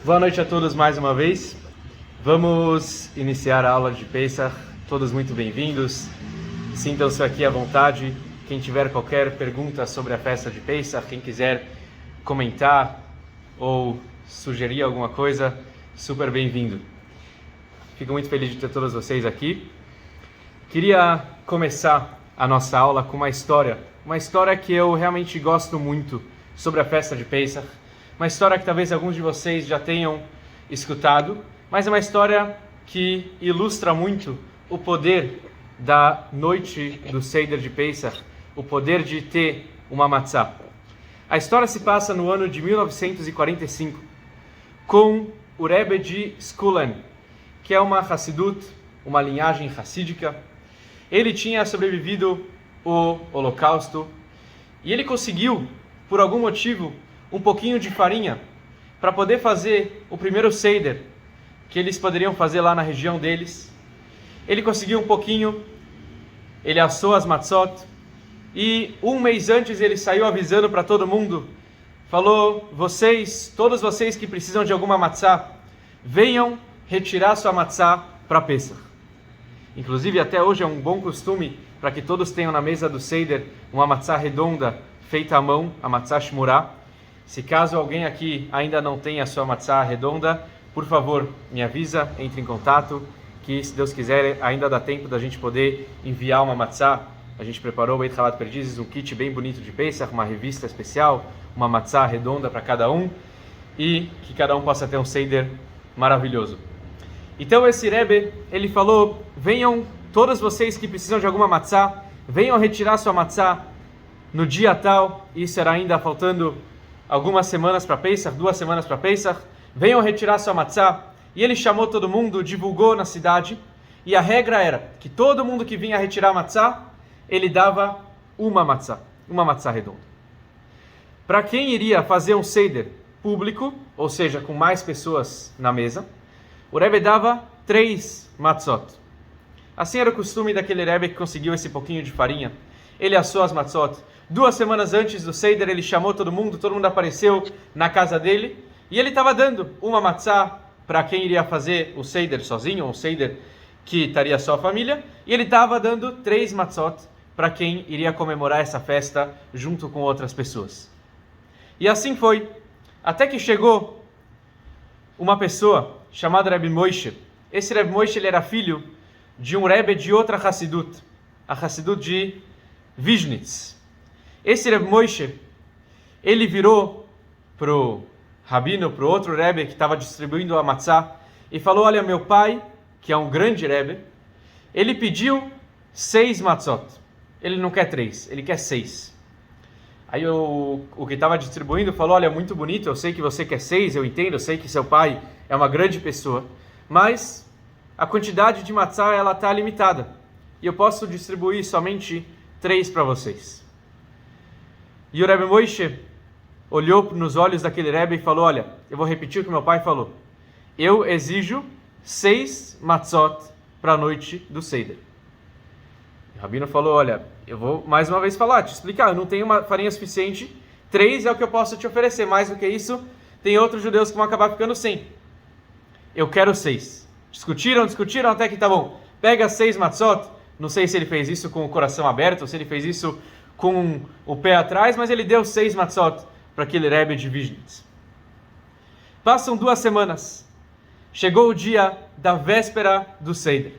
Boa noite a todos mais uma vez. Vamos iniciar a aula de Pesach. Todos muito bem-vindos. Sintam-se aqui à vontade. Quem tiver qualquer pergunta sobre a festa de Pesach, quem quiser comentar ou sugerir alguma coisa, super bem-vindo. Fico muito feliz de ter todos vocês aqui. Queria começar a nossa aula com uma história que eu realmente gosto muito sobre a festa de Pesach. Uma história que talvez alguns de vocês já tenham escutado, mas é uma história que ilustra muito o poder da noite do Seder de Pesach, o poder de ter uma matzá. A história se passa no ano de 1945, com o Rebbe de Skulen, que é uma Hassidut, uma linhagem hassídica. Ele tinha sobrevivido ao Holocausto e ele conseguiu, por algum motivo, um pouquinho de farinha para poder fazer o primeiro Seder que eles poderiam fazer lá na região deles. Ele conseguiu um pouquinho, ele assou as matzot e um mês antes ele saiu avisando para todo mundo, falou: todos vocês que precisam de alguma matzá, venham retirar sua matzá para Pesach. Inclusive até hoje é um bom costume para que todos tenham na mesa do Seder uma matzá redonda feita à mão, a matzá shmurá. Se caso alguém aqui ainda não tenha a sua matzá redonda, por favor, me avisa, entre em contato, que se Deus quiser ainda dá tempo da gente poder enviar uma matzá. A gente preparou o Beit Halat Perdizes, um kit bem bonito de Pesach, uma revista especial, uma matzá redonda para cada um, e que cada um possa ter um Seder maravilhoso. Então esse Rebbe, ele falou: venham todos vocês que precisam de alguma matzá, venham retirar sua matzá no dia tal. Isso era ainda faltando algumas semanas para Pesach, 2 semanas para Pesach. Venham retirar sua matzá. E ele chamou todo mundo, divulgou na cidade, e a regra era que todo mundo que vinha retirar a matzá, ele dava uma matzá redonda. Para quem iria fazer um Seder público, ou seja, com mais pessoas na mesa, o Rebbe dava 3 matzot. Assim era o costume daquele Rebbe que conseguiu esse pouquinho de farinha. Ele assou as matzot. 2 semanas antes do Seder, ele chamou todo mundo apareceu na casa dele, e ele estava dando uma matzá para quem iria fazer o Seder sozinho, ou um Seder que estaria só a família, e ele estava dando 3 matzot para quem iria comemorar essa festa junto com outras pessoas. E assim foi, até que chegou uma pessoa chamada Rebbe Moshe. Esse Rebbe Moshe, ele era filho de um Rebbe de outra Hassidut, a Hassidut de Vizhnitz. Esse Rebbe Moshe, ele virou pro rabino, pro outro Rebbe que estava distribuindo a matzá, e falou: olha, meu pai, que é um grande Rebbe, ele pediu 6 matzot. Ele não quer 3, ele quer 6. Aí o que estava distribuindo falou: olha, muito bonito, eu sei que você quer 6, eu entendo, eu sei que seu pai é uma grande pessoa, mas a quantidade de matzá, ela está limitada, e eu posso distribuir somente 3 para vocês. E o Rebbe Moshe olhou nos olhos daquele Rebbe e falou: olha, eu vou repetir o que meu pai falou. Eu exijo 6 matzot para a noite do Seder. O rabino falou: olha, eu vou mais uma vez te explicar, eu não tenho uma farinha suficiente, 3 é o que eu posso te oferecer, mais do que isso, tem outros judeus que vão acabar ficando sem. Eu quero 6. Discutiram, até que tá bom. Pega 6 matzot, não sei se ele fez isso com o coração aberto, ou se ele fez isso com o pé atrás, mas ele deu 6 matzot para aquele Rebbe de Vizhnitz. Passam 2 semanas. Chegou o dia da véspera do Seder.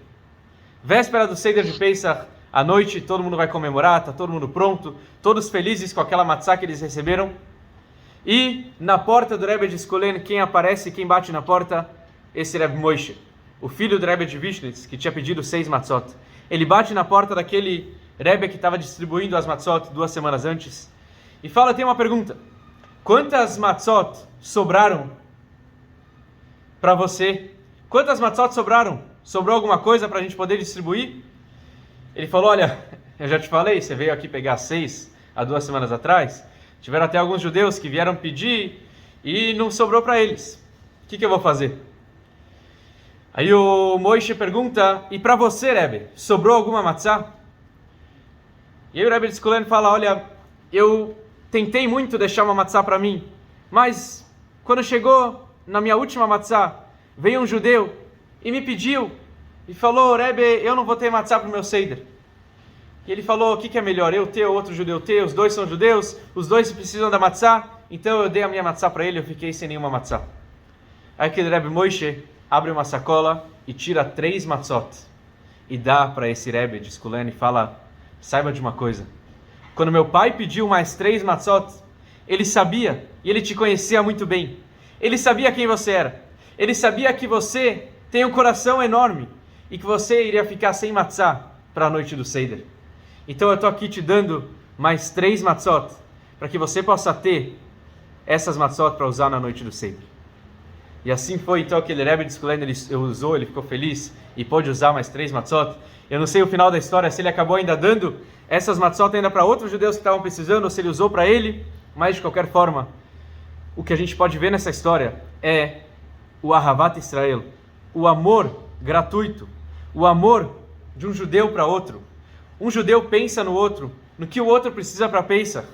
Véspera do Seder de Pesach, à noite, todo mundo vai comemorar, está todo mundo pronto, todos felizes com aquela matzá que eles receberam. E na porta do Rebbe de Skulen, quem aparece, quem bate na porta? Esse Rebbe Moshe, o filho do Rebbe de Vizhnitz, que tinha pedido 6 matzot. Ele bate na porta daquele Rebbe que estava distribuindo as matzot 2 semanas antes e fala: tem uma pergunta. Quantas matzot sobraram para você? Quantas matzot sobraram? Sobrou alguma coisa para a gente poder distribuir? Ele falou: olha, eu já te falei, você veio aqui pegar 6 há 2 semanas atrás. Tiveram até alguns judeus que vieram pedir e não sobrou para eles. O que eu vou fazer? Aí o Moshe pergunta: e para você, Rebbe, sobrou alguma matzá? E aí o Rebbe de Skulen fala: olha, eu tentei muito deixar uma matzá para mim, mas quando chegou na minha última matzá, veio um judeu e me pediu, e falou, Rebbe, eu não vou ter matzá para o meu Seder. E ele falou, o que é melhor, eu ter ou outro judeu ter? Os dois são judeus, os dois precisam da matzá, então eu dei a minha matzá para ele, eu fiquei sem nenhuma matzá. Aí aquele Rebbe Moshe abre uma sacola e tira 3 matzot e dá para esse Rebbe de Esculene e fala, saiba de uma coisa, quando meu pai pediu mais 3 matzot, ele sabia, e ele te conhecia muito bem, ele sabia quem você era, ele sabia que você tem um coração enorme e que você iria ficar sem matzá para a noite do Seder. Então eu estou aqui te dando mais 3 matzot para que você possa ter essas matzot para usar na noite do Seder. E assim foi, então, aquele Rebbe de Esculene, ele usou, ele ficou feliz e pôde usar mais 3 matzot. Eu não sei o final da história, se ele acabou ainda dando essas matzot ainda para outros judeus que estavam precisando, ou se ele usou para ele, mas de qualquer forma, o que a gente pode ver nessa história é o Ahavat Israel, o amor gratuito, o amor de um judeu para outro. Um judeu pensa no outro, no que o outro precisa para Pesach,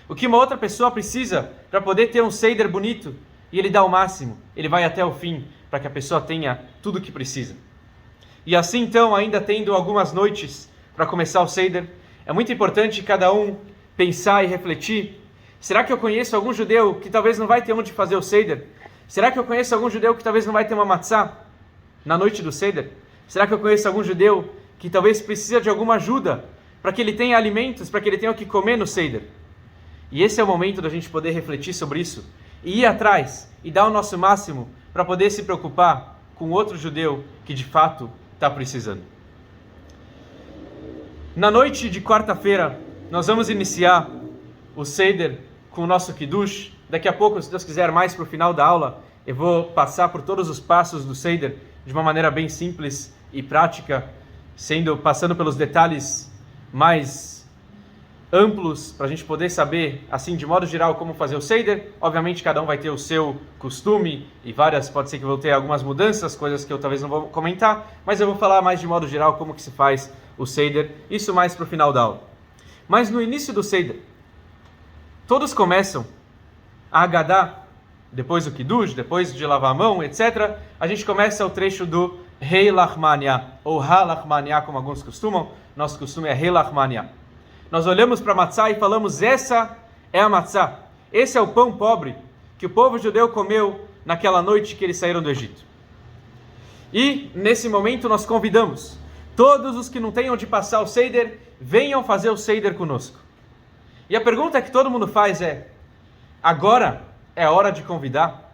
o que uma outra pessoa precisa para poder ter um Seder bonito, e ele dá o máximo, ele vai até o fim, para que a pessoa tenha tudo o que precisa. E assim então, ainda tendo algumas noites para começar o Seder, é muito importante cada um pensar e refletir, será que eu conheço algum judeu que talvez não vai ter onde fazer o Seder? Será que eu conheço algum judeu que talvez não vai ter uma matzá na noite do Seder? Será que eu conheço algum judeu que talvez precisa de alguma ajuda para que ele tenha alimentos, para que ele tenha o que comer no Seder? E esse é o momento da gente poder refletir sobre isso e ir atrás e dar o nosso máximo para poder se preocupar com outro judeu que de fato está precisando. Na noite de quarta-feira, nós vamos iniciar o Seder com o nosso Kiddush. Daqui a pouco, se Deus quiser, mais para o final da aula, eu vou passar por todos os passos do Seder de uma maneira bem simples e prática, passando pelos detalhes mais amplos para a gente poder saber, assim, de modo geral, como fazer o Seder. Obviamente, cada um vai ter o seu costume e pode ser que vou ter algumas mudanças, coisas que eu talvez não vou comentar, mas eu vou falar mais de modo geral como que se faz o Seder, isso mais para o final da aula. Mas no início do Seder, todos começam a Haggadah, depois do Kiddush, depois de lavar a mão, etc. A gente começa o trecho do Rei Lachmania, ou Ha-Lachmania, como alguns costumam. Nosso costume é Rei Lachmania. Nós olhamos para a matzá e falamos, essa é a matzá, esse é o pão pobre que o povo judeu comeu naquela noite que eles saíram do Egito. E nesse momento nós convidamos todos os que não tenham de passar o Seder, venham fazer o Seder conosco. E a pergunta que todo mundo faz é, agora é hora de convidar?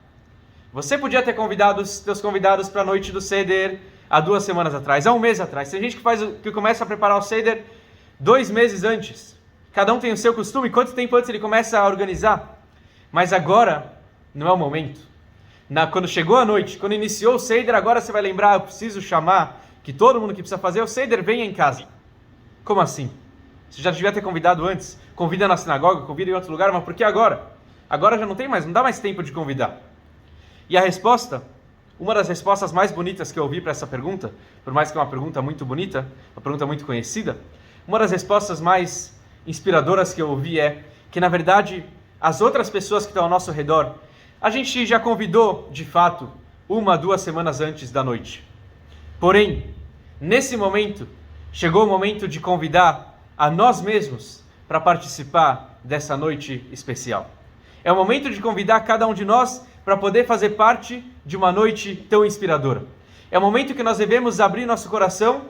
Você podia ter convidado os seus convidados para a noite do Seder há 2 semanas atrás, há 1 mês atrás. Tem gente que começa a preparar o Seder 2 meses antes. Cada um tem o seu costume, quanto tempo antes ele começa a organizar. Mas agora não é o momento. Quando chegou a noite, quando iniciou o Seder, agora você vai lembrar, eu preciso chamar que todo mundo que precisa fazer o Seder venha em casa. Como assim? Você já devia ter convidado antes. Convida na sinagoga, convida em outro lugar, mas por que agora? Agora já não dá mais tempo de convidar. E a resposta, uma das respostas mais bonitas que eu ouvi para essa pergunta, por mais que é uma pergunta muito bonita, uma pergunta muito conhecida, uma das respostas mais inspiradoras que eu ouvi é que, na verdade, as outras pessoas que estão ao nosso redor, a gente já convidou, de fato, 1, 2 semanas antes da noite. Porém, nesse momento, chegou o momento de convidar a nós mesmos para participar dessa noite especial. É o momento de convidar cada um de nós para poder fazer parte de uma noite tão inspiradora. É o momento que nós devemos abrir nosso coração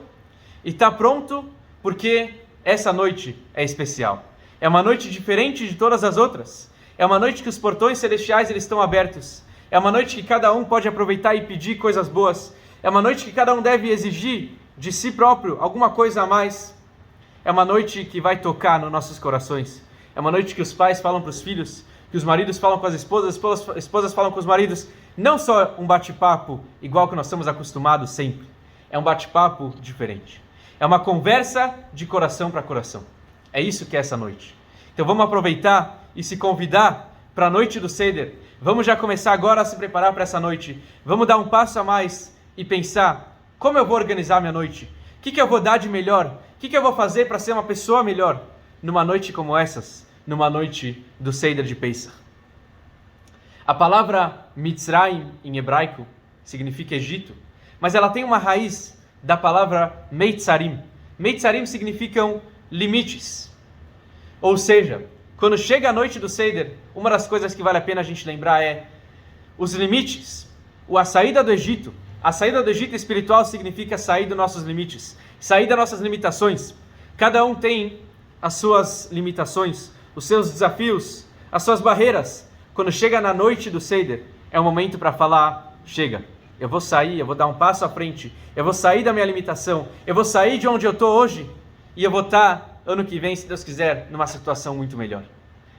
e estar pronto, porque essa noite é especial. É uma noite diferente de todas as outras. É uma noite que os portões celestiais eles estão abertos. É uma noite que cada um pode aproveitar e pedir coisas boas. É uma noite que cada um deve exigir de si próprio alguma coisa a mais. É uma noite que vai tocar nos nossos corações. É uma noite que os pais falam para os filhos, que os maridos falam com as esposas falam com os maridos. Não só um bate-papo igual que nós estamos acostumados sempre. É um bate-papo diferente. É uma conversa de coração para coração. É isso que é essa noite. Então vamos aproveitar e se convidar para a noite do Seder. Vamos já começar agora a se preparar para essa noite. Vamos dar um passo a mais e pensar como eu vou organizar minha noite. O que eu vou dar de melhor? O que eu vou fazer para ser uma pessoa melhor numa noite como essas? Numa noite do Seder de Pesach. A palavra Mitzrayim, em hebraico, significa Egito, mas ela tem uma raiz da palavra Meitzarim. Meitzarim significam limites. Ou seja, quando chega a noite do Seder, uma das coisas que vale a pena a gente lembrar é os limites. A saída do Egito. A saída do Egito espiritual significa sair dos nossos limites, sair das nossas limitações. Cada um tem as suas limitações, os seus desafios, as suas barreiras. Quando chega na noite do Seder, é o momento para falar, chega, eu vou sair, eu vou dar um passo à frente, eu vou sair da minha limitação, eu vou sair de onde eu estou hoje e eu vou estar, ano que vem, se Deus quiser, numa situação muito melhor.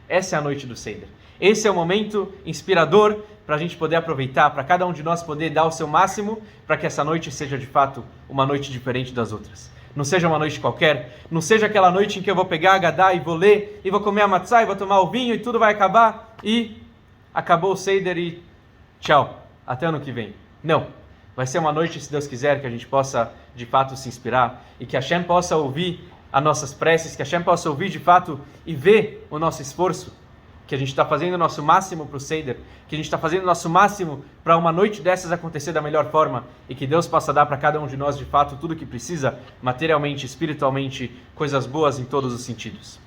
Essa é a noite do Seder. Esse é o momento inspirador para a gente poder aproveitar, para cada um de nós poder dar o seu máximo, para que essa noite seja de fato uma noite diferente das outras. Não seja uma noite qualquer, não seja aquela noite em que eu vou pegar a Haggadah e vou ler, e vou comer a matzah, e vou tomar o vinho, e tudo vai acabar, e acabou o Seder e tchau, até ano que vem. Não, vai ser uma noite, se Deus quiser, que a gente possa de fato se inspirar, e que Hashem possa ouvir as nossas preces, que Hashem possa ouvir de fato e ver o nosso esforço, que a gente está fazendo o nosso máximo para o Seder, que a gente está fazendo o nosso máximo para uma noite dessas acontecer da melhor forma, e que Deus possa dar para cada um de nós, de fato, tudo o que precisa, materialmente, espiritualmente, coisas boas em todos os sentidos.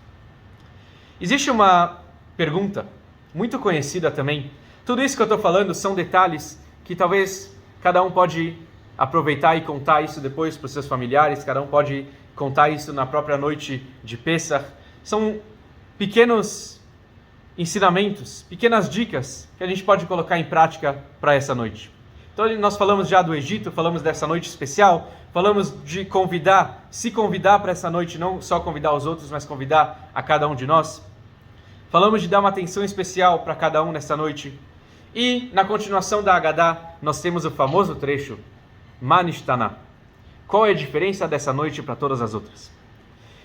Existe uma pergunta, muito conhecida também. Tudo isso que eu estou falando são detalhes que talvez cada um pode aproveitar e contar isso depois para os seus familiares, cada um pode contar isso na própria noite de Pesach. São pequenos ensinamentos, pequenas dicas que a gente pode colocar em prática para essa noite. Então nós falamos já do Egito, falamos dessa noite especial, falamos de se convidar para essa noite, não só convidar os outros, mas convidar a cada um de nós. Falamos de dar uma atenção especial para cada um nessa noite. E na continuação da Haggadah, nós temos o famoso trecho, Ma Nishtana. Qual é a diferença dessa noite para todas as outras?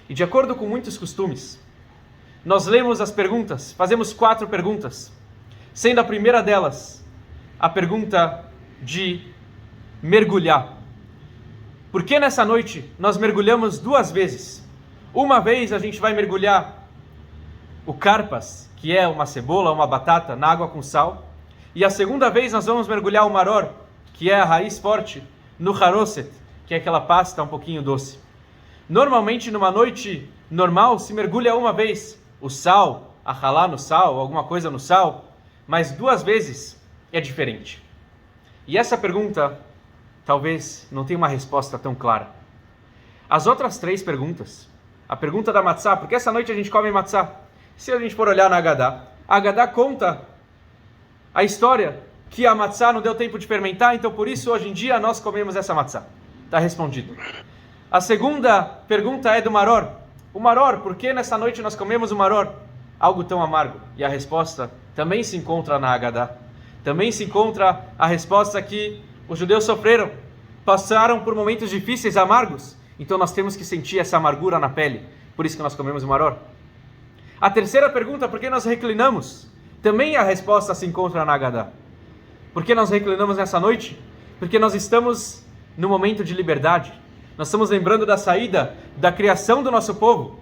E de acordo com muitos costumes, nós lemos as perguntas, fazemos 4 perguntas, sendo a primeira delas a pergunta de mergulhar. Por que nessa noite nós mergulhamos 2 vezes? Uma vez a gente vai mergulhar o karpas, que é uma cebola, uma batata, na água com sal, e a segunda vez nós vamos mergulhar o maror, que é a raiz forte, no haroset, que é aquela pasta um pouquinho doce. Normalmente numa noite normal se mergulha uma vez, o sal, a ralá no sal, alguma coisa no sal, mas 2 vezes é diferente. E essa pergunta talvez não tenha uma resposta tão clara. As outras 3 perguntas, a pergunta da matzá, porque essa noite a gente come matzá. Se a gente for olhar na Haggadah, a Haggadah conta a história que a matzá não deu tempo de fermentar, então por isso hoje em dia nós comemos essa matzá. Está respondido. A segunda pergunta é do maror. O maror, por que nessa noite nós comemos o maror? Algo tão amargo. E a resposta também se encontra na Haggadah. Também se encontra a resposta que os judeus sofreram. Passaram por momentos difíceis, amargos. Então nós temos que sentir essa amargura na pele. Por isso que nós comemos o maror. A terceira pergunta, por que nós reclinamos? Também a resposta se encontra na Haggadah. Por que nós reclinamos nessa noite? Porque nós estamos no momento de liberdade. Nós estamos lembrando da saída, da criação do nosso povo.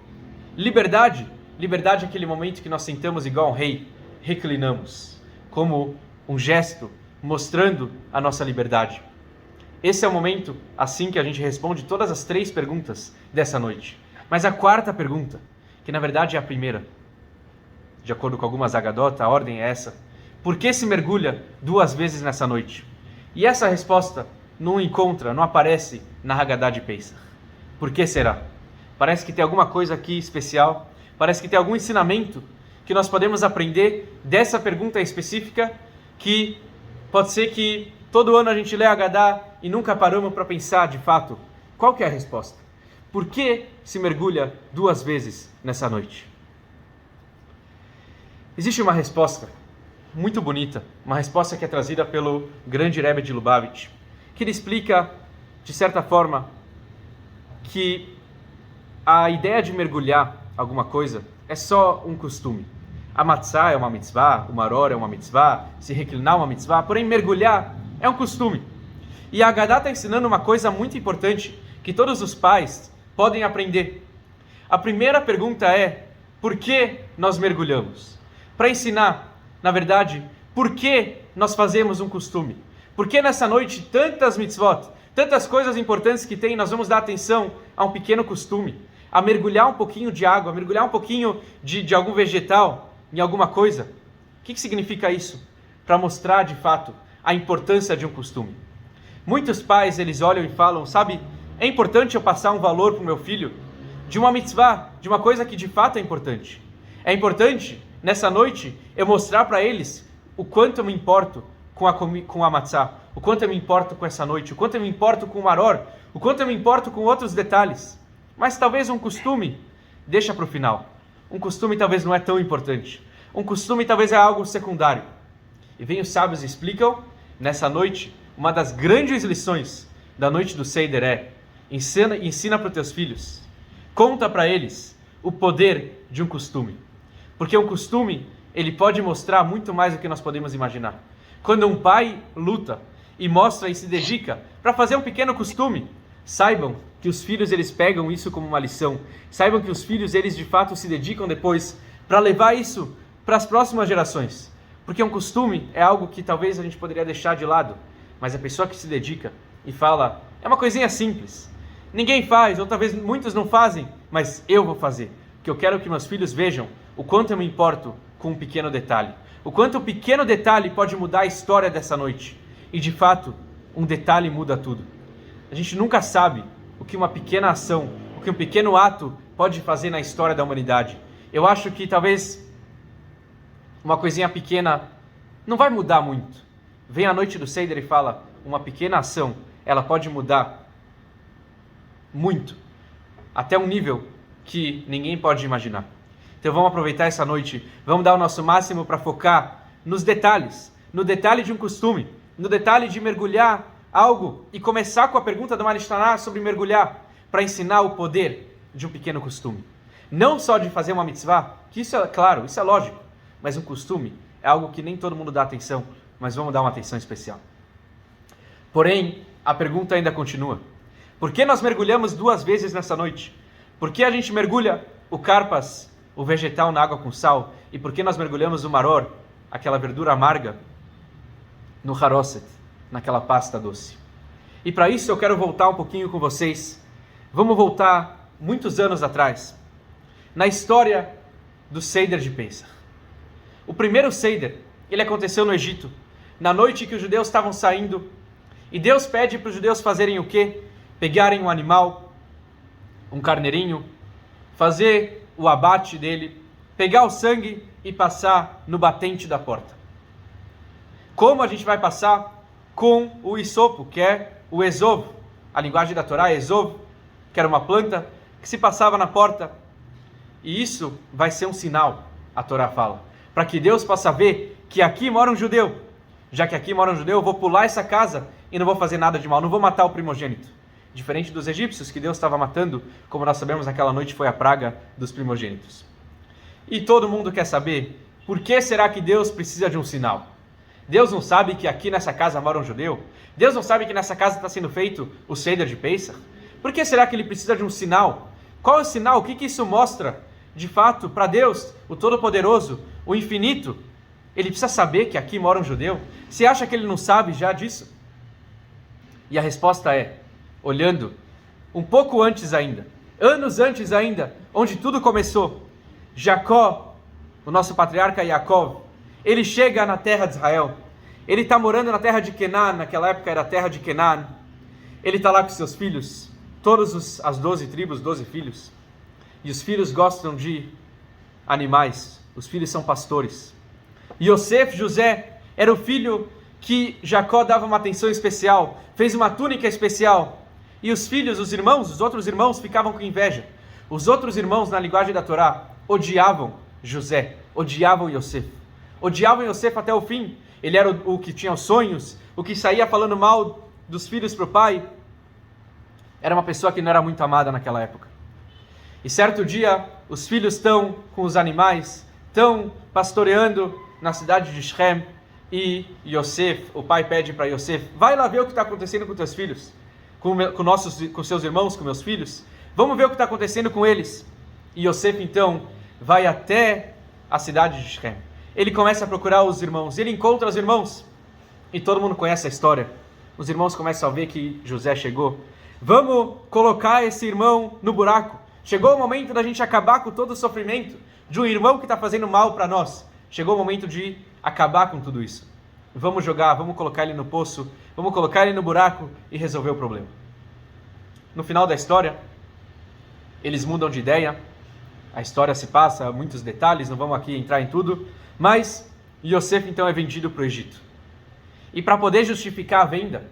Liberdade. Liberdade é aquele momento que nós sentamos igual um rei, reclinamos, como um gesto, mostrando a nossa liberdade. Esse é o momento, assim, que a gente responde todas as 3 perguntas dessa noite. Mas a 4ª pergunta, que na verdade é a primeira, de acordo com algumas Haggadot, a ordem é essa. Por que se mergulha 2 vezes nessa noite? E essa resposta não aparece na Haggadah de Pesach. Por que será? Parece que tem alguma coisa aqui especial, parece que tem algum ensinamento que nós podemos aprender dessa pergunta específica, que pode ser que todo ano a gente lê a Haggadah e nunca paramos para pensar de fato qual que é a resposta. Por que se mergulha 2 vezes nessa noite? Existe uma resposta muito bonita, uma resposta que é trazida pelo grande Rebbe de Lubavitch, que ele explica, de certa forma, que a ideia de mergulhar alguma coisa é só um costume. A matzá é uma mitzvah, o maror é uma mitzvah, se reclinar é uma mitzvah, porém mergulhar é um costume. E a Haggadah está ensinando uma coisa muito importante, que todos os pais podem aprender. A primeira pergunta é, por que nós mergulhamos? Para ensinar, na verdade, Por que nós fazemos um costume? Por que nessa noite tantas mitzvot, tantas coisas importantes que tem, nós vamos dar atenção a um pequeno costume, a mergulhar um pouquinho de água, a mergulhar um pouquinho de algum vegetal em alguma coisa? O que significa isso? Para mostrar de fato a importância de um costume. Muitos pais, eles olham e falam, sabe, é importante eu passar um valor para o meu filho de uma mitzvah, de uma coisa que de fato é importante. É importante, nessa noite, eu mostrar para eles o quanto eu me importo com a matzah, o quanto eu me importo com essa noite, o quanto eu me importo com o maror, o quanto eu me importo com outros detalhes. Mas talvez um costume, deixa para o final. Um costume talvez não é tão importante. Um costume talvez é algo secundário. E vem os sábios e explicam, nessa noite, uma das grandes lições da noite do Seder é: ensina para os teus filhos, conta para eles o poder de um costume. Porque um costume, ele pode mostrar muito mais do que nós podemos imaginar. Quando um pai luta e mostra e se dedica para fazer um pequeno costume, saibam que os filhos, eles pegam isso como uma lição. Saibam que os filhos, eles de fato se dedicam depois para levar isso para as próximas gerações. Porque um costume é algo que talvez a gente poderia deixar de lado, mas a pessoa que se dedica e fala, é uma coisinha simples, ninguém faz, ou talvez muitos não fazem, mas eu vou fazer, porque eu quero que meus filhos vejam o quanto eu me importo com um pequeno detalhe, o quanto um pequeno detalhe pode mudar a história dessa noite, e de fato, um detalhe muda tudo. A gente nunca sabe o que uma pequena ação, o que um pequeno ato pode fazer na história da humanidade. Eu acho que talvez uma coisinha pequena não vai mudar muito. Vem a noite do Seder e fala, uma pequena ação, ela pode mudar muito, até um nível que ninguém pode imaginar. Então vamos aproveitar essa noite, vamos dar o nosso máximo para focar nos detalhes, no detalhe de um costume, no detalhe de mergulhar algo e começar com a pergunta do Marishtaná sobre mergulhar, para ensinar o poder de um pequeno costume. Não só de fazer uma mitzvah, que isso é claro, isso é lógico, mas um costume é algo que nem todo mundo dá atenção, mas vamos dar uma atenção especial. Porém, a pergunta ainda continua. Por que nós mergulhamos 2 vezes nessa noite? Por que a gente mergulha o karpas, o vegetal, na água com sal? E por que nós mergulhamos o maror, aquela verdura amarga, no haroset, naquela pasta doce? E para isso eu quero voltar um pouquinho com vocês. Vamos voltar muitos anos atrás, na história do Seder de Pesach. O primeiro Seder, ele aconteceu no Egito, na noite que os judeus estavam saindo, e Deus pede para os judeus fazerem o quê? Pegarem um animal, um carneirinho, fazer o abate dele, pegar o sangue e passar no batente da porta. Como a gente vai passar? Com o isopo, que é o ezov, a linguagem da Torá é ezov, que era uma planta que se passava na porta, e isso vai ser um sinal, a Torá fala, para que Deus possa ver que aqui mora um judeu. Já que aqui mora um judeu, eu vou pular essa casa e não vou fazer nada de mal, não vou matar o primogênito. Diferente dos egípcios, que Deus estava matando, como nós sabemos, naquela noite foi a praga dos primogênitos. E todo mundo quer saber, por que será que Deus precisa de um sinal? Deus não sabe que aqui nessa casa mora um judeu? Deus não sabe que nessa casa está sendo feito o Seder de Pesach? Por que será que ele precisa de um sinal? Qual é o sinal? O que isso mostra, de fato, para Deus, o Todo-Poderoso, o Infinito? Ele precisa saber que aqui mora um judeu? Você acha que ele não sabe já disso? E a resposta é, olhando um pouco antes ainda, anos antes ainda, onde tudo começou. Jacó, o nosso patriarca Yaakov, ele chega na terra de Israel. Ele está morando na terra de Canaã, naquela época era a terra de Canaã. Ele está lá com seus filhos, todas as 12 tribos, 12 filhos. E os filhos gostam de animais, os filhos são pastores. Yosef, José, era o filho que Jacó dava uma atenção especial, fez uma túnica especial. E os filhos, os irmãos, os outros irmãos ficavam com inveja. Os outros irmãos, na linguagem da Torá, odiavam José, odiavam Yosef. Odiavam Yosef até o fim. Ele era o que tinha os sonhos, o que saía falando mal dos filhos para o pai. Era uma pessoa que não era muito amada naquela época. E certo dia, os filhos estão com os animais, estão pastoreando na cidade de Shem, e Yosef, o pai pede para Yosef, vai lá ver o que está acontecendo com teus filhos, com seus irmãos, com meus filhos, vamos ver o que está acontecendo com eles. E Yosef então vai até a cidade de Shem. ele começa a procurar os irmãos, ele encontra os irmãos, e todo mundo conhece a história. Os irmãos começam a ver que José chegou. Vamos colocar esse irmão no buraco. Chegou o momento da gente acabar com todo o sofrimento de um irmão que está fazendo mal para nós. Chegou o momento de acabar com tudo isso. Vamos jogar, vamos colocar ele no poço, vamos colocar ele no buraco e resolver o problema. No final da história, eles mudam de ideia. A história se passa, muitos detalhes, não vamos aqui entrar em tudo. Mas Yosef então é vendido para o Egito. E para poder justificar a venda,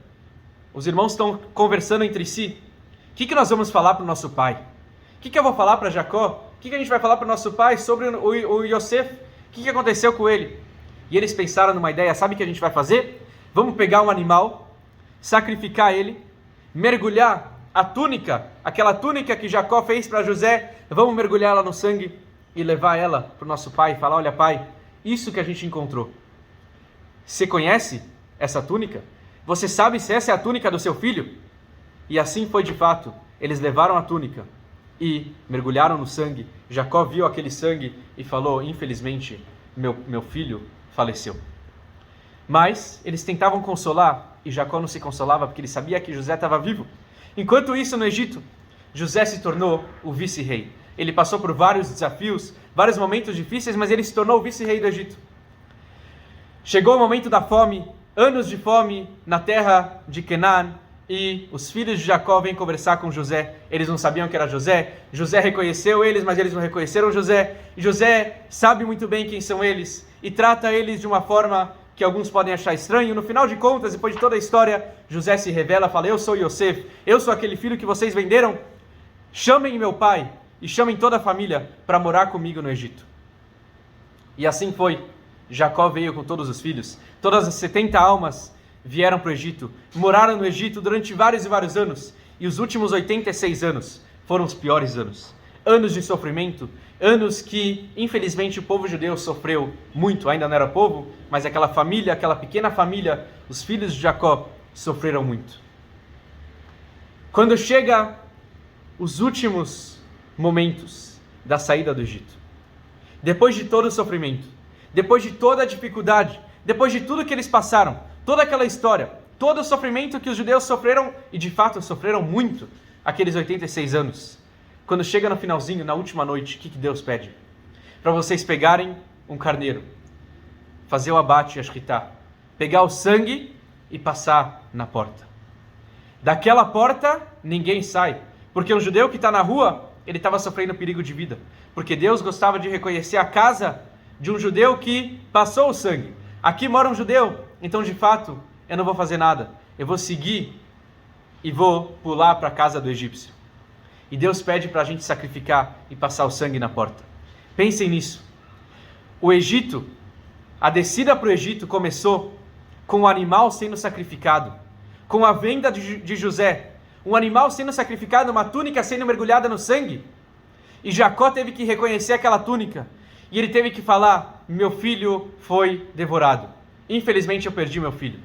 os irmãos estão conversando entre si. O que nós vamos falar para o nosso pai? O que eu vou falar para Jacó? O que a gente vai falar para o nosso pai sobre o Yosef? O que aconteceu com ele? E eles pensaram numa ideia, sabe o que a gente vai fazer? Vamos pegar um animal, sacrificar ele, mergulhar a túnica, aquela túnica que Jacó fez para José, vamos mergulhar ela no sangue e levar ela para o nosso pai e falar, olha pai, isso que a gente encontrou. Você conhece essa túnica? Você sabe se essa é a túnica do seu filho? E assim foi de fato. Eles levaram a túnica e mergulharam no sangue. Jacó viu aquele sangue e falou, infelizmente, meu filho faleceu. Mas eles tentavam consolar e Jacó não se consolava porque ele sabia que José estava vivo. Enquanto isso, no Egito, José se tornou o vice-rei. Ele passou por vários desafios, vários momentos difíceis, mas ele se tornou o vice-rei do Egito. Chegou o momento da fome, anos de fome na terra de Canaã, e os filhos de Jacó vêm conversar com José. Eles não sabiam que era José. José reconheceu eles, mas eles não reconheceram José. E José sabe muito bem quem são eles e trata eles de uma forma que alguns podem achar estranho. No final de contas, depois de toda a história, José se revela, fala, eu sou Yosef, eu sou aquele filho que vocês venderam. Chamem meu pai e chamem toda a família para morar comigo no Egito. E assim foi. Jacó veio com todos os filhos. Todas as 70 almas vieram para o Egito, moraram no Egito durante vários e vários anos, e os últimos 86 anos foram os piores anos. Anos de sofrimento, anos que, infelizmente, o povo judeu sofreu muito, ainda não era povo, mas aquela família, aquela pequena família, os filhos de Jacó, sofreram muito. Quando chega os últimos momentos da saída do Egito, depois de todo o sofrimento, depois de toda a dificuldade, depois de tudo que eles passaram, toda aquela história, todo o sofrimento que os judeus sofreram, e de fato sofreram muito, aqueles 86 anos. Quando chega no finalzinho, na última noite, o que Deus pede? Para vocês pegarem um carneiro, fazer o abate e a shritá, pegar o sangue e passar na porta. Daquela porta, ninguém sai, porque um judeu que está na rua, ele estava sofrendo perigo de vida, porque Deus gostava de reconhecer a casa de um judeu que passou o sangue. Aqui mora um judeu, então de fato eu não vou fazer nada, eu vou seguir e vou pular para a casa do egípcio. E Deus pede para a gente sacrificar e passar o sangue na porta. Pensem nisso. O Egito, a descida para o Egito começou com o animal sendo sacrificado, com a venda de José, um animal sendo sacrificado, uma túnica sendo mergulhada no sangue. E Jacó teve que reconhecer aquela túnica. E ele teve que falar, meu filho foi devorado. Infelizmente eu perdi meu filho.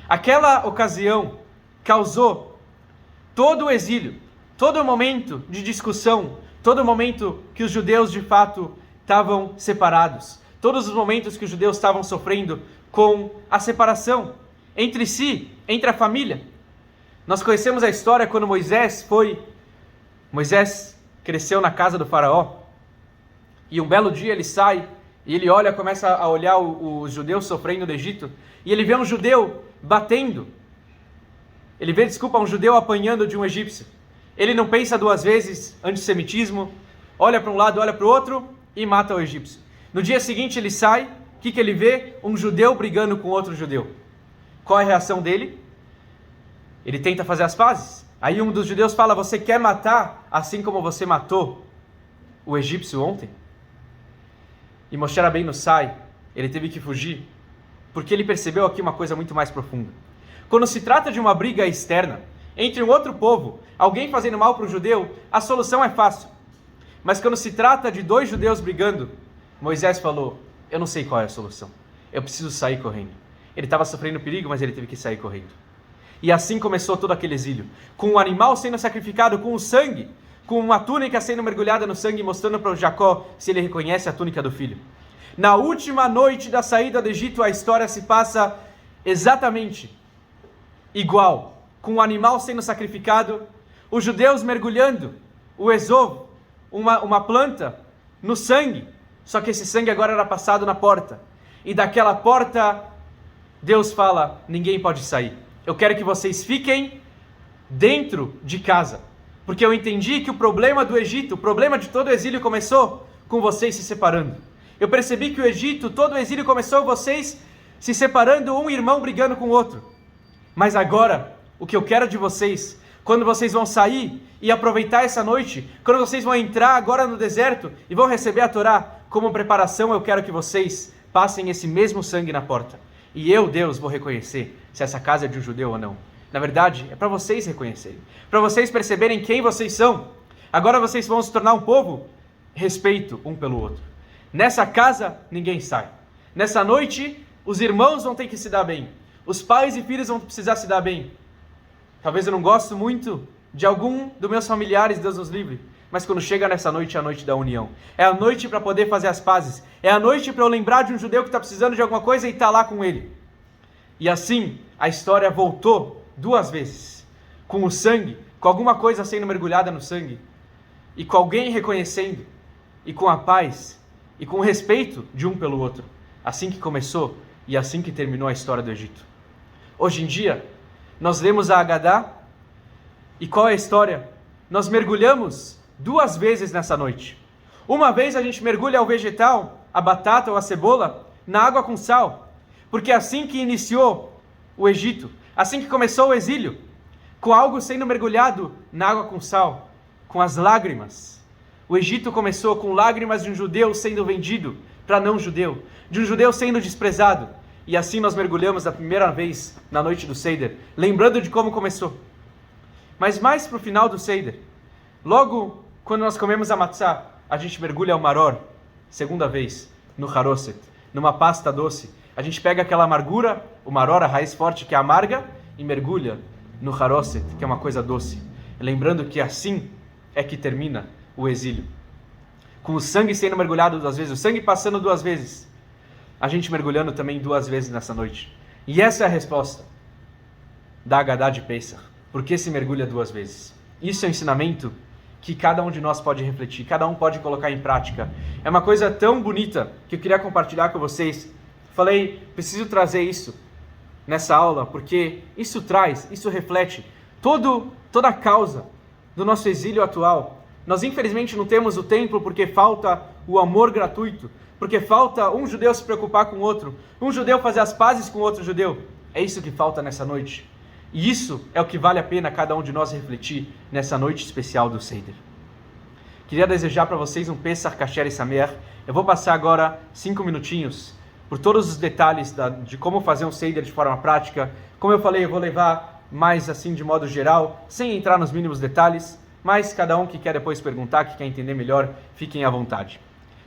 Aquela ocasião causou todo o exílio, todo o momento de discussão, todo o momento que os judeus de fato estavam separados, todos os momentos que os judeus estavam sofrendo com a separação entre si, entre a família. Nós conhecemos a história quando Moisés cresceu na casa do faraó, e um belo dia ele sai, e ele começa a olhar os judeus sofrendo no Egito, e ele vê um judeu batendo, um judeu apanhando de um egípcio. Ele não pensa duas vezes, antissemitismo, olha para um lado, olha para o outro, e mata o egípcio. No dia seguinte ele sai, o que ele vê? Um judeu brigando com outro judeu. Qual é a reação dele? Ele tenta fazer as pazes. Aí um dos judeus fala, você quer matar assim como você matou o egípcio ontem? E Moshe Rabbeinu sai, ele teve que fugir, porque ele percebeu aqui uma coisa muito mais profunda. Quando se trata de uma briga externa, entre um outro povo, alguém fazendo mal para o judeu, a solução é fácil. Mas quando se trata de dois judeus brigando, Moisés falou, eu não sei qual é a solução, eu preciso sair correndo. Ele estava sofrendo perigo, mas ele teve que sair correndo. E assim começou todo aquele exílio, com um animal sendo sacrificado, com o sangue, com uma túnica sendo mergulhada no sangue, mostrando para o Jacó se ele reconhece a túnica do filho. Na última noite da saída do Egito, a história se passa exatamente igual, com o animal sendo sacrificado, os judeus mergulhando o esov, uma planta, no sangue, só que esse sangue agora era passado na porta, e daquela porta, Deus fala, ninguém pode sair, eu quero que vocês fiquem dentro de casa, porque eu entendi que o problema do Egito, o problema de todo o exílio começou com vocês se separando. Eu percebi que o Egito, todo o exílio começou vocês se separando, um irmão brigando com o outro. Mas agora, o que eu quero de vocês, quando vocês vão sair e aproveitar essa noite, quando vocês vão entrar agora no deserto e vão receber a Torá, como preparação, eu quero que vocês passem esse mesmo sangue na porta. E eu, Deus, vou reconhecer se essa casa é de um judeu ou não. Na verdade, é para vocês reconhecerem, para vocês perceberem quem vocês são. Agora vocês vão se tornar um povo, respeito um pelo outro. Nessa casa, ninguém sai. Nessa noite, os irmãos vão ter que se dar bem. Os pais e filhos vão precisar se dar bem. Talvez eu não goste muito de algum dos meus familiares, Deus nos livre. Mas quando chega nessa noite, é a noite da união. É a noite para poder fazer as pazes. É a noite para eu lembrar de um judeu que está precisando de alguma coisa e estar lá com ele. E assim, a história voltou 2 vezes. Com o sangue, com alguma coisa sendo mergulhada no sangue. E com alguém reconhecendo. E com a paz. E com o respeito de um pelo outro. Assim que começou e assim que terminou a história do Egito. Hoje em dia, nós lemos a Agadá. E qual é a história? Nós mergulhamos 2 vezes nessa noite. Uma vez a gente mergulha o vegetal, a batata ou a cebola, na água com sal. Porque assim que iniciou o Egito, assim que começou o exílio, com algo sendo mergulhado na água com sal, com as lágrimas. O Egito começou com lágrimas de um judeu sendo vendido para não judeu, de um judeu sendo desprezado. E assim nós mergulhamos a primeira vez na noite do Seder, lembrando de como começou. Mas mais para o final do Seder, logo quando nós comemos a matzá, a gente mergulha o maror, segunda vez, no haroset, numa pasta doce. A gente pega aquela amargura, o maror, a raiz forte que é amarga, e mergulha no haroset, que é uma coisa doce. Lembrando que assim é que termina o exílio. Com o sangue sendo mergulhado 2 vezes, o sangue passando 2 vezes, a gente mergulhando também 2 vezes nessa noite. E essa é a resposta da Agadá de Pesach. Por que se mergulha 2 vezes? Isso é um ensinamento que cada um de nós pode refletir, cada um pode colocar em prática. É uma coisa tão bonita que eu queria compartilhar com vocês. Falei, preciso trazer isso nessa aula, porque isso reflete toda a causa do nosso exílio atual. Nós infelizmente não temos o templo porque falta o amor gratuito, porque falta um judeu se preocupar com o outro, um judeu fazer as pazes com outro judeu. É isso que falta nessa noite. E isso é o que vale a pena cada um de nós refletir nessa noite especial do Seder. Queria desejar para vocês um Pesach Kasher e Sameach. Eu vou passar agora 5 minutinhos por todos os detalhes de como fazer um Seder de forma prática. Como eu falei, eu vou levar mais assim de modo geral, sem entrar nos mínimos detalhes, mas cada um que quer depois perguntar, que quer entender melhor, fiquem à vontade.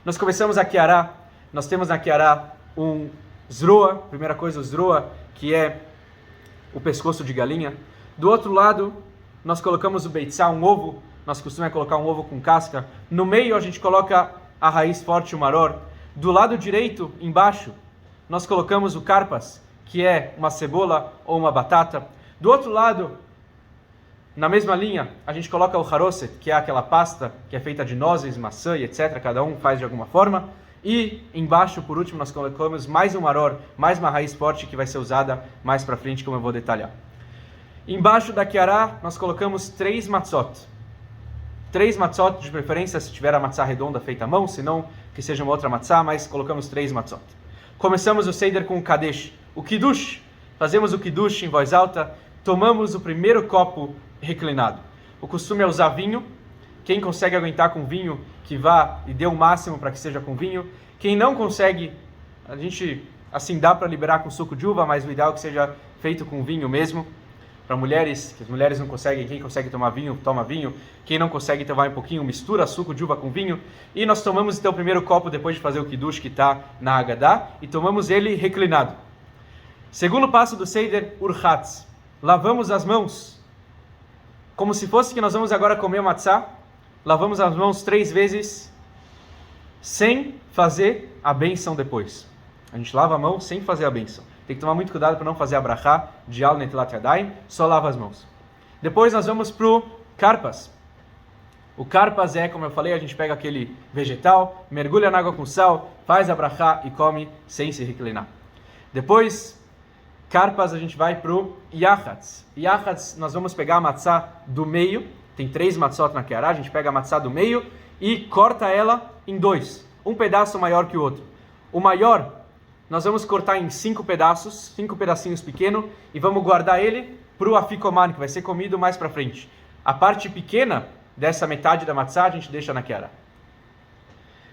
Nós começamos a Kiará, nós temos na Kiará um Zroa, primeira coisa o Zroa, que é o pescoço de galinha. Do outro lado, nós colocamos o Beitzá, um ovo, nós costumamos colocar um ovo com casca. No meio a gente coloca a raiz forte, o maror. Do lado direito, embaixo, nós colocamos o karpas, que é uma cebola ou uma batata. Do outro lado, na mesma linha, a gente coloca o haroset, que é aquela pasta que é feita de nozes, maçã e etc. Cada um faz de alguma forma. E embaixo, por último, nós colocamos mais um maror, mais uma raiz forte que vai ser usada mais para frente, como eu vou detalhar. Embaixo da Kiará, nós colocamos 3 matzot. 3 matzot, de preferência, se tiver a matzá redonda feita à mão, senão que seja uma outra matzá, mas colocamos 3 matzot. Começamos o Seder com o Kadesh, o Kiddush. Fazemos o Kiddush em voz alta, tomamos o primeiro copo reclinado. O costume é usar vinho. Quem consegue aguentar com vinho, que vá e dê o máximo para que seja com vinho. Quem não consegue, a gente assim dá para liberar com suco de uva, mas o ideal é que seja feito com vinho mesmo. Para mulheres, que as mulheres não conseguem, quem consegue tomar vinho, toma vinho. Quem não consegue tomar um pouquinho, mistura suco de uva com vinho. E nós tomamos então o primeiro copo depois de fazer o Kiddush que está na Agadá, e tomamos ele reclinado. Segundo passo do Seder, Urchatz. Lavamos as mãos, como se fosse que nós vamos agora comer o matzá. Lavamos as mãos 3 vezes, sem fazer a bênção depois. A gente lava a mão sem fazer a bênção. Tem que tomar muito cuidado para não fazer a brachá de al netilat yadayim, só lava as mãos. Depois nós vamos para o karpas. O karpas é, como eu falei, a gente pega aquele vegetal, mergulha na água com sal, faz a brachá e come sem se reclinar. Depois, karpas, a gente vai para o yachatz. Yachatz, nós vamos pegar a matzá do meio, tem 3 matzot na Keará, a gente pega a matzá do meio e corta ela em 2, um pedaço maior que o outro. O maior, nós vamos cortar em 5 pedaços, 5 pedacinhos pequenos, e vamos guardar ele para o afikoman, que vai ser comido mais para frente. A parte pequena dessa metade da matzá a gente deixa na Keará.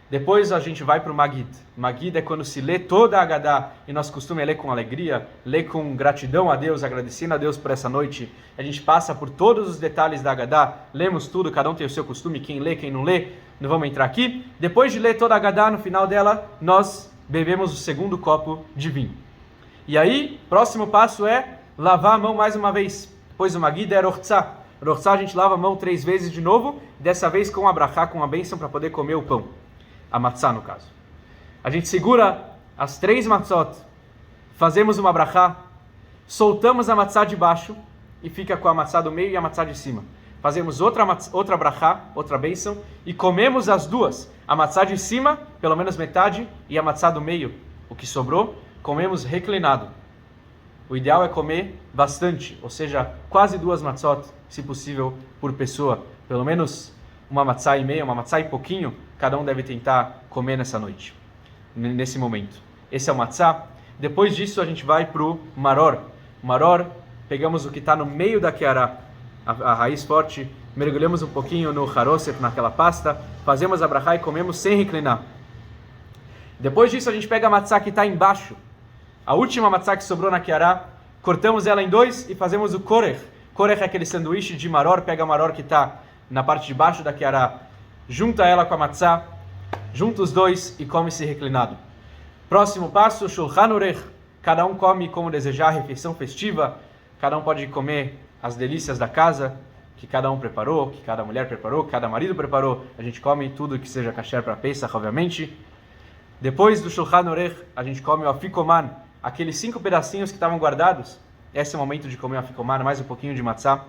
Depois a gente vai para o Magid. Magid é quando se lê toda a Agadá, e nosso costume é ler com alegria, ler com gratidão a Deus, agradecendo a Deus por essa noite. A gente passa por todos os detalhes da Agadá, lemos tudo, cada um tem o seu costume, quem lê, quem não lê, não vamos entrar aqui. Depois de ler toda a Agadá, no final dela, nós bebemos o segundo copo de vinho. E aí, próximo passo é lavar a mão mais uma vez. Depois o Magid é Rochtzá. Rochtzá a gente lava a mão 3 vezes de novo, dessa vez com a brachá, com a bênção para poder comer o pão. A matzá, no caso. A gente segura as 3 matzot, fazemos uma brachá, soltamos a matzá de baixo e fica com a matzá do meio e a matzá de cima. Fazemos outra brachá, outra bênção, e comemos as duas. A matzá de cima, pelo menos metade, e a matzá do meio, o que sobrou, comemos reclinado. O ideal é comer bastante, ou seja, quase 2 matzot, se possível, por pessoa. Pelo menos uma matzá e meia, uma matzá e pouquinho, cada um deve tentar comer nessa noite, nesse momento. Esse é o matzá. Depois disso a gente vai para o maror. Maror, pegamos o que está no meio da keará, a raiz forte, mergulhamos um pouquinho no haroset, naquela pasta, fazemos a brachá e comemos sem reclinar. Depois disso a gente pega a matzá que está embaixo, a última matzá que sobrou na keará, cortamos ela em 2 e fazemos o korech. Korech é aquele sanduíche de maror, pega a maror que está na parte de baixo da keará, junta ela com a matzá, junta os 2 e come-se reclinado. Próximo passo, shulchan orech. Cada um come como desejar, refeição festiva. Cada um pode comer as delícias da casa, que cada um preparou, que cada mulher preparou, que cada marido preparou. A gente come tudo que seja kasher para Pesach, obviamente. Depois do shulchan orech, a gente come o afikoman, aqueles 5 pedacinhos que estavam guardados. Esse é o momento de comer o afikoman, mais um pouquinho de matzá.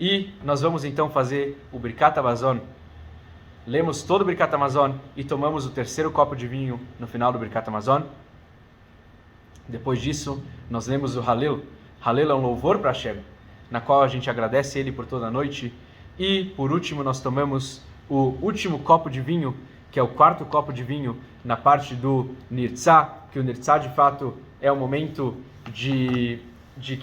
E nós vamos então fazer o Birkat Hamazon. Lemos todo o Birkat Hamazon e tomamos o 3º copo de vinho no final do Birkat Hamazon. Depois disso, nós lemos o Halel. Halel é um louvor para Hashem, na qual a gente agradece Ele por toda a noite. E, por último, nós tomamos o último copo de vinho, que é o 4º copo de vinho, na parte do Nirtzá, que o Nirtzá, de fato, é o momento de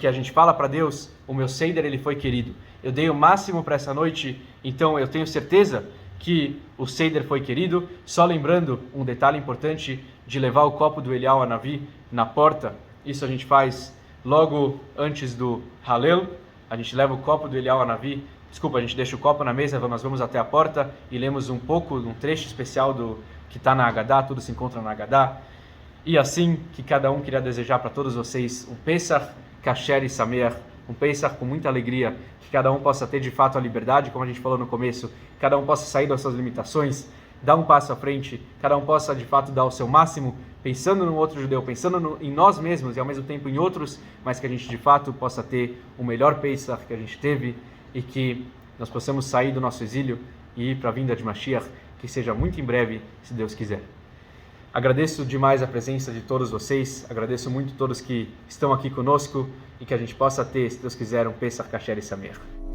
que a gente fala para Deus, o meu Seider, ele foi querido. Eu dei o máximo para essa noite, então eu tenho certeza que o Seider foi querido. Só lembrando um detalhe importante de levar o copo do Eliyahu Hanavi na porta. Isso a gente faz logo antes do Halel. A gente leva o copo do Eliyahu Hanavi, a gente deixa o copo na mesa, nós vamos até a porta e lemos um pouco, um trecho especial do que está na Agadá, tudo se encontra na Agadá. E assim que cada um queria desejar para todos vocês um Pesach kasher e sameach, um Pesach com muita alegria, que cada um possa ter de fato a liberdade, como a gente falou no começo, cada um possa sair das suas limitações, dar um passo à frente, cada um possa de fato dar o seu máximo, pensando no outro judeu, pensando em nós mesmos e ao mesmo tempo em outros, mas que a gente de fato possa ter o melhor Pesach que a gente teve e que nós possamos sair do nosso exílio e ir para a vinda de Mashiach, que seja muito em breve, se Deus quiser. Agradeço demais a presença de todos vocês, agradeço muito a todos que estão aqui conosco e que a gente possa ter, se Deus quiser, um Pesach kasher e sameach.